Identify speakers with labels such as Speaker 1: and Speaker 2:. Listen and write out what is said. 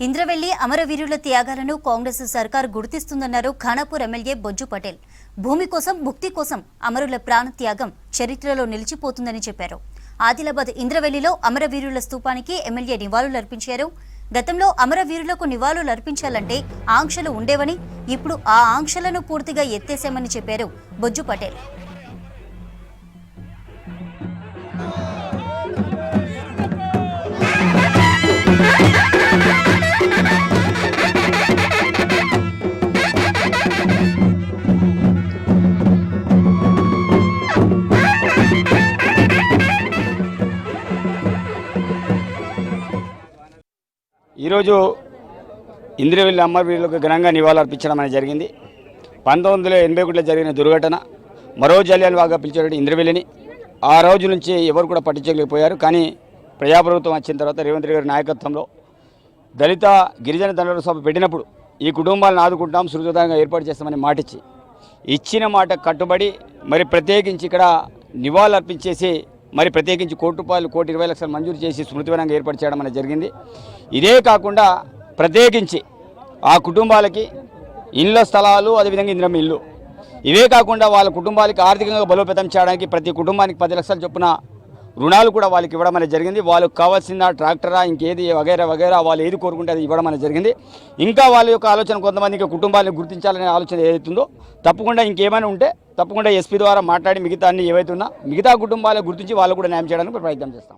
Speaker 1: ఇంద్రవెల్లి అమరవీరుల త్యాగాలను కాంగ్రెస్ సర్కార్ గుర్తిస్తుందన్నారు ఖానాపూర్ ఎమ్మెల్యే బొజ్జు పటేల్. భూమి కోసం, ముక్తి కోసం అమరుల ప్రాణ త్యాగం చరిత్రలో నిలిచిపోతుందని చెప్పారు. ఆదిలాబాద్ ఇంద్రవెల్లిలో అమరవీరుల స్తూపానికి ఎమ్మెల్యే నివాళులర్పించారు. గతంలో అమరవీరులకు నివాళులర్పించాలంటే ఆంక్షలు ఉండేవని, ఇప్పుడు ఆ ఆంక్షలను పూర్తిగా ఎత్తేశామని చెప్పారు బొజ్జు పటేల్.
Speaker 2: ఈరోజు ఇంద్రవెల్లి అమరవీరులకు ఘనంగా నివాళులర్పించడం అనేది జరిగింది. 1981లో జరిగిన దుర్ఘటన మరో జలియన్వాలాగా పిలిచేటువంటి ఇంద్రవెల్లిని ఆ రోజు నుంచి ఎవరు కూడా పట్టించలేకపోయారు. కానీ ప్రజాప్రభుత్వం వచ్చిన తర్వాత రేవంత్ రెడ్డి గారి నాయకత్వంలో దళిత గిరిజన దండల సభ పెట్టినప్పుడు ఈ కుటుంబాలను ఆదుకుంటాం, సురక్షితంగా ఏర్పాటు చేస్తామని మాటిచ్చి ఇచ్చిన మాట కట్టుబడి మరి ప్రత్యేకించి ఇక్కడ నివాళులర్పించేసి మరి ప్రత్యేకించి ₹1,20,00,000 1,20,00,000 మంజూరు చేసి స్మృతివనంగా ఏర్పాటు చేయడం అనేది జరిగింది. ఇదే కాకుండా ప్రత్యేకించి ఆ కుటుంబాలకి ఇళ్ళ స్థలాలు, అదేవిధంగా ఇందిరమ్మ ఇల్లు, ఇవే కాకుండా వాళ్ళ కుటుంబాలకి ఆర్థికంగా బలోపేతం చేయడానికి ప్రతి కుటుంబానికి 10 లక్షల చొప్పున రుణాలు కూడా వాళ్ళకి ఇవ్వడం అనేది జరిగింది. వాళ్ళకి కావాల్సిన ట్రాక్టరా ఇంకేది వగైరా వగైరా వాళ్ళు ఏది కోరుకుంటే అది ఇవ్వడం అనేది జరిగింది. ఇంకా వాళ్ళ యొక్క ఆలోచన కొంతమందికి కుటుంబాలను గుర్తించాలనే ఆలోచన ఏదైతుందో తప్పకుండా ఇంకేమైనా ఉంటే తప్పకుండా ఎస్పీ ద్వారా మాట్లాడి మిగతా అన్ని ఏవైతే ఉన్నా మిగతా కుటుంబాలను గుర్తించి వాళ్ళు కూడా న్యాయం చేయడానికి ప్రయత్నం చేస్తాం.